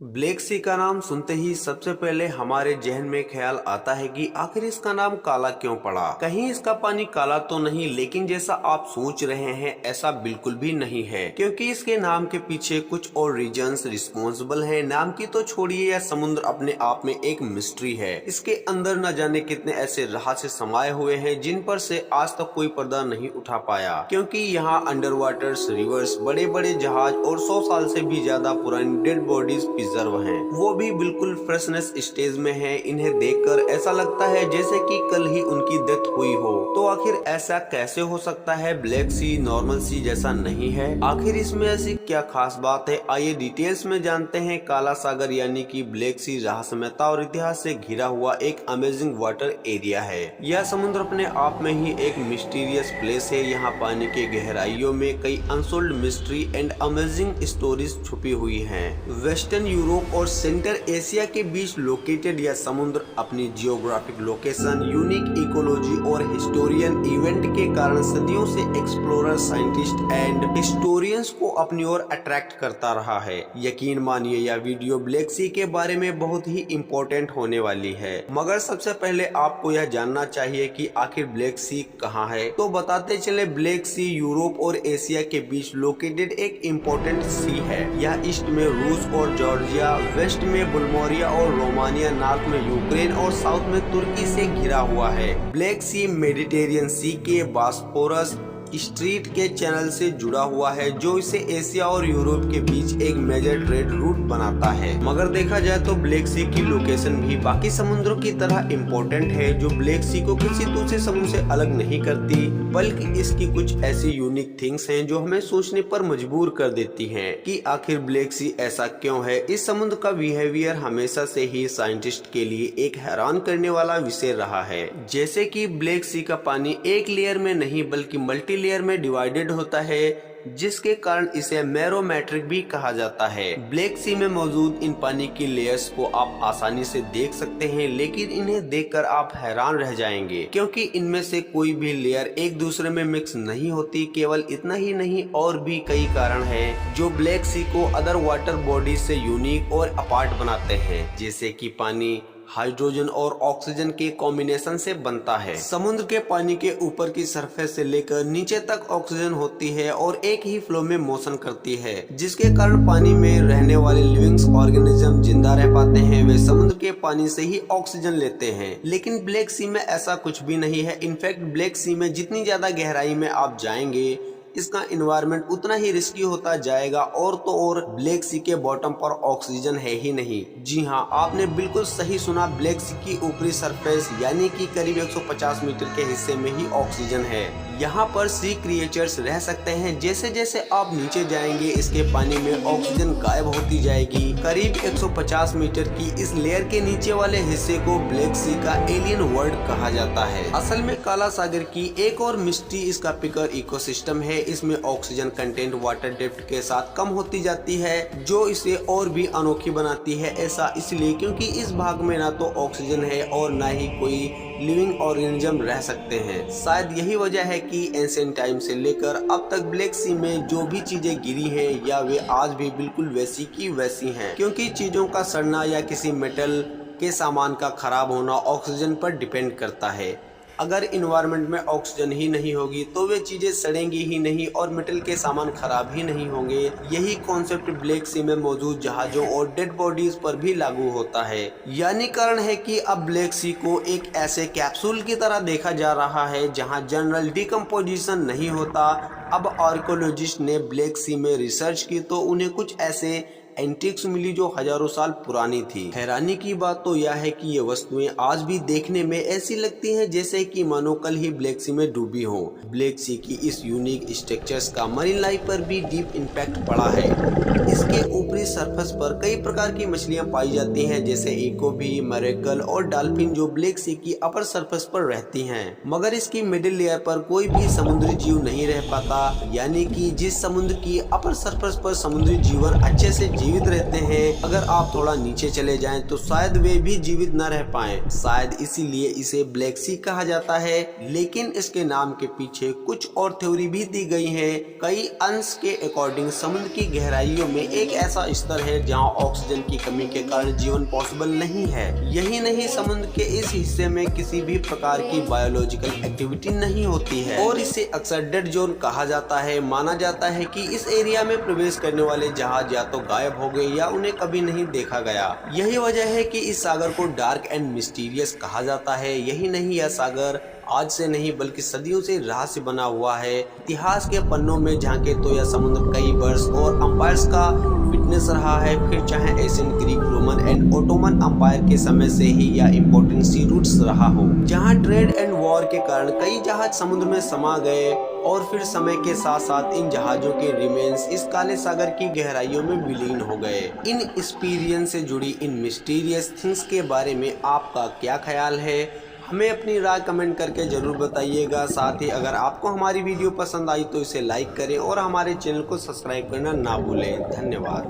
Black सी का नाम सुनते ही सबसे पहले हमारे जहन में ख्याल आता है कि आखिर इसका नाम काला क्यों पड़ा। कहीं इसका पानी काला तो नहीं, लेकिन जैसा आप सोच रहे हैं ऐसा बिल्कुल भी नहीं है, क्योंकि इसके नाम के पीछे कुछ और रीजंस रिस्पॉन्सिबल हैं। नाम की तो छोड़िए, यह समुद्र अपने आप में एक मिस्ट्री है। इसके अंदर न जाने कितने ऐसे रहस्य समाये हुए हैं जिन पर से आज तक कोई पर्दा नहीं उठा पाया, क्योंकि यहाँ अंडर वाटर्स, रिवर्स, बड़े बड़े जहाज और 100 साल से भी ज्यादा पुरानी डेड बॉडीज रिजर्व हैं, वो भी बिल्कुल फ्रेशनेस स्टेज में हैं। इन्हें देखकर ऐसा लगता है जैसे कि कल ही उनकी डेथ हुई हो। तो आखिर ऐसा कैसे हो सकता है? ब्लैक सी नॉर्मल सी जैसा नहीं है। आखिर इसमें ऐसी क्या खास बात है? आइए डिटेल्स में जानते हैं। काला सागर यानी कि ब्लैक सी रहस्यमयता और इतिहास से घिरा हुआ एक अमेजिंग वाटर एरिया है। यह समुद्र अपने आप में ही एक मिस्टीरियस प्लेस है। यहाँ पानी के गहराइयों में कई unsold mystery and amazing stories छुपी हुई हैं। वेस्टर्न यूरोप और सेंट्रल एशिया के बीच लोकेटेड यह समुद्र अपनी जियोग्राफिक लोकेशन, यूनिक इकोलॉजी और हिस्टोरियन इवेंट के कारण सदियों से एक्सप्लोरर, साइंटिस्ट एंड हिस्टोरियंस को अपनी ओर अट्रैक्ट करता रहा है। यकीन मानिए यह वीडियो ब्लैक सी के बारे में बहुत ही इम्पोर्टेंट होने वाली है। मगर सबसे पहले आपको यह जानना चाहिए कि आखिर ब्लैक सी कहाँ है। तो बताते चले, ब्लैक सी यूरोप और एशिया के बीच लोकेटेड एक इम्पोर्टेंट सी है। यह ईस्ट में रूस और जॉर्जिया, वेस्ट में बुल्गारिया और रोमानिया, नॉर्थ में यूक्रेन और साउथ में तुर्की से घिरा हुआ है। ब्लैक सी मेडिटेरियन सी के बॉस्फोरस स्ट्रीट के चैनल से जुड़ा हुआ है, जो इसे एशिया और यूरोप के बीच एक मेजर ट्रेड रूट बनाता है। मगर देखा जाए तो ब्लैक सी की लोकेशन भी बाकी समुद्रों की तरह इम्पोर्टेंट है, जो ब्लैक सी को किसी दूसरे समुद्र से अलग नहीं करती, बल्कि इसकी कुछ ऐसी यूनिक थिंग्स हैं जो हमें सोचने पर मजबूर कर देती हैं कि आखिर ब्लैक सी ऐसा क्यों है। इस समुद्र का बिहेवियर हमेशा से ही साइंटिस्ट के लिए एक हैरान करने वाला विषय रहा है। जैसे कि ब्लैक सी का पानी एक लेयर में नहीं बल्कि मल्टी लेयर में डिवाइडेड होता है, जिसके कारण इसे मैरोमेट्रिक भी कहा जाता है। ब्लैक सी में मौजूद इन पानी की लेयर्स को आप आसानी से देख सकते हैं, लेकिन इन्हें देखकर आप हैरान रह जाएंगे, क्योंकि इनमें से कोई भी लेयर एक दूसरे में मिक्स नहीं होती। केवल इतना ही नहीं, और भी कई कारण हैं जो ब्लैक सी को अदर वाटर बॉडी से यूनिक और अपार्ट बनाते हैं, जैसे कि पानी हाइड्रोजन और ऑक्सीजन के कॉम्बिनेशन से बनता है। समुद्र के पानी के ऊपर की सरफेस से लेकर नीचे तक ऑक्सीजन होती है और एक ही फ्लो में मोशन करती है, जिसके कारण पानी में रहने वाले लिविंग्स ऑर्गेनिज्म जिंदा रह पाते हैं। वे समुद्र के पानी से ही ऑक्सीजन लेते हैं। लेकिन ब्लैक सी में ऐसा कुछ भी नहीं है। इनफैक्ट ब्लैक सी में जितनी ज्यादा गहराई में आप जाएंगे, इसका इन्वायरमेंट उतना ही रिस्की होता जाएगा। और तो और ब्लैक सी के बॉटम पर ऑक्सीजन है ही नहीं। जी हाँ, आपने बिल्कुल सही सुना, ब्लैक सी की ऊपरी सरफेस यानी कि करीब 150 मीटर के हिस्से में ही ऑक्सीजन है। यहाँ पर सी क्रिएचर्स रह सकते हैं। जैसे जैसे आप नीचे जाएंगे, इसके पानी में ऑक्सीजन गायब होती जाएगी। करीब 150 मीटर की इस लेयर के नीचे वाले हिस्से को ब्लैक सी का एलियन वर्ल्ड कहा जाता है। असल में काला सागर की एक और मिस्ट्री इसका पिकर इकोसिस्टम है। इसमें ऑक्सीजन कंटेंट वाटर डेप्थ के साथ कम होती जाती है, जो इसे और भी अनोखी बनाती है। ऐसा इसलिए क्योंकि इस भाग में ना तो ऑक्सीजन है और ना ही कोई लिविंग ऑर्गेनिज्म रह सकते हैं। शायद यही वजह है कि एंशिएंट टाइम से लेकर अब तक ब्लैक सी में जो भी चीजें गिरी हैं, या वे आज भी बिल्कुल वैसी की वैसी हैं, क्योंकि चीजों का सड़ना या किसी मेटल के सामान का खराब होना ऑक्सीजन पर डिपेंड करता है। अगर इन्वायरमेंट में ऑक्सीजन ही नहीं होगी तो वे चीजें सड़ेंगी ही नहीं और मेटल के सामान खराब ही नहीं होंगे। यही कॉन्सेप्ट ब्लैक सी में मौजूद जहाजों और डेड बॉडीज पर भी लागू होता है। यानी कारण है कि अब ब्लैक सी को एक ऐसे कैप्सूल की तरह देखा जा रहा है जहां जनरल डिकम्पोजिशन नहीं होता। अब आर्कियोलॉजिस्ट ने ब्लैक सी में रिसर्च की तो उन्हें कुछ ऐसे एंटिक्स मिली जो हजारों साल पुरानी थी। हैरानी की बात तो यह है कि ये वस्तुएं आज भी देखने में ऐसी लगती हैं जैसे कि मानो कल ही ब्लैक सी में डूबी हो। ब्लैक सी की इस यूनिक स्ट्रक्चर्स का मरीन लाइफ पर भी डीप इम्पैक्ट पड़ा है। इसके ऊपरी सरफेस पर कई प्रकार की मछलियां पाई जाती हैं, जैसे इकोबी, मरेकल और डॉल्फिन, जो ब्लैक सी की अपर सरफेस पर रहती हैं। मगर इसकी मिडिल लेयर पर कोई भी समुद्री जीव नहीं रह पाता। यानी कि जिस समुद्र की अपर सरफेस पर समुद्री जीवन अच्छे से जीवित रहते हैं, अगर आप थोड़ा नीचे चले जाएं तो शायद वे भी जीवित न रह पाएं। शायद इसीलिए इसे ब्लैक सी कहा जाता है, लेकिन इसके नाम के पीछे कुछ और थ्योरी भी दी गई है। कई अंश के अकॉर्डिंग समुद्र की गहराइयों में एक ऐसा स्तर है जहां ऑक्सीजन की कमी के कारण जीवन पॉसिबल नहीं है। यही नहीं, समुद्र के इस हिस्से में किसी भी प्रकार की बायोलॉजिकल एक्टिविटी नहीं होती है और इसे अक्सर डेड जोन कहा जाता है। माना जाता है कि इस एरिया में प्रवेश करने वाले जहाज या तो गायब हो गए या उन्हें कभी नहीं देखा गया। यही वजह है कि इस सागर को डार्क एंड मिस्टीरियस कहा जाता है। यही नहीं, यह सागर आज से नहीं बल्कि सदियों से रहस्य बना हुआ है। इतिहास के पन्नों में झांके तो यह समुद्र कई वर्ष और अंपायर्स का विटनेस रहा है, फिर चाहे Asian, Greek, Roman and Ottoman umpire के समय से ही या इम्पोर्टेंट सी रूट्स रहा हो, जहां ट्रेड एंड वॉर के कारण कई जहाज समुद्र में समा गए और फिर समय के साथ साथ इन जहाजों के रिमेन्स इस काले सागर की गहराइयों में विलीन हो गए। इन एक्सपीरियंस से जुड़ी इन मिस्टीरियस थिंग्स के बारे में आपका क्या ख्याल है? हमें अपनी राय कमेंट करके जरूर बताइएगा। साथ ही अगर आपको हमारी वीडियो पसंद आई तो इसे लाइक करें और हमारे चैनल को सब्सक्राइब करना ना भूलें। धन्यवाद।